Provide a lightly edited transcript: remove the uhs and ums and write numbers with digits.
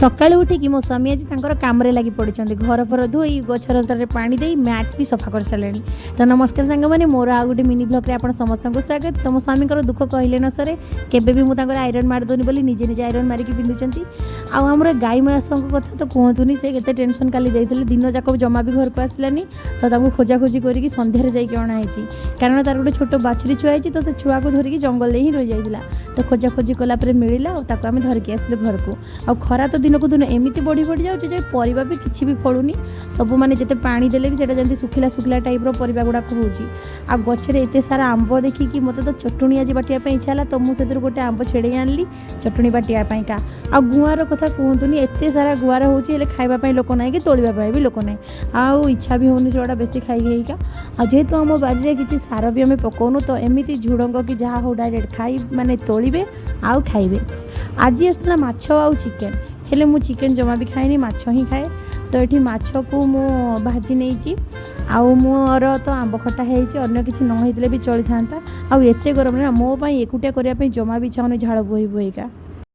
सकाळु उठिकी मो स्वामी आज तांकर कामरे लगी पड़ी घर फर धोई गछर तले पानी दे मैट भी सफा कर सारे। तो नमस्कार सांग मैंने मोर आ गए मिनी ब्लॉग रे आपण समस्त को स्वागत। तो मो स्वामी दुख कहले न सरे केबे भी मुझे आयरन मारदोनी बोली निजे निजे आयरन मारिकी पिंधुंट। आमर गाई मयासों कथा तो कहतुनी से केते टेंशन काली देइथिले दिन जाक जमा भी घर को आसलानी। तो खोजा खोजी करके सन्धार जाइए अणाई कारण तार गोटे छोट बाछुरी छुआ तो से छुआ को धरिकी जंगल ही रही जाइला। तो खोजा खोजी कलापर मिलला और आम धरिकी आसिले घर को। आ खरा तो दिन को दिन एमती बढ़ी बढ़ी जाऊँ परिवा भी किसी भी फलुनी सब माने जिते पानी देले भी सेटा जल्दी सुखिला सुखिला टाइप रो परिवा गुड़ाक होची। आ गछरे एते सारा आंब देखिकी मते तो चटुनी आज बाटिया इच्छा है। तो मुझे गोटे आंब छेड़े आनली चटुनी बाटिया का। आ गुआर कथा कहतुनी एते सारा गुआर होची हेले खाइबा लोक ना कि तोड़िबा भी लोक ना। आ इच्छा भी होनी सेटा बेसी खाई खाईका। आ जेहेतु आम बाड़ी किसी सार भी आम पकाउनु तो एमती झुड़ंग कि जहाँ हो डायरेक्ट खाई माने तोड़े आउ खाइबे। आज आसला माछ आउ चिकेन हेले मु चिकेन जमा भी खाएनी माछ ही खाए। तो ये माछ को मु भाजी नहीं आउ मोर तो आंब खटा है अन्य किसी न होइतले भी चली था। आउ एते गरम ना मो एकुटिया करने जमा भी इच्छा होनी झाड़ बोही बोहीका।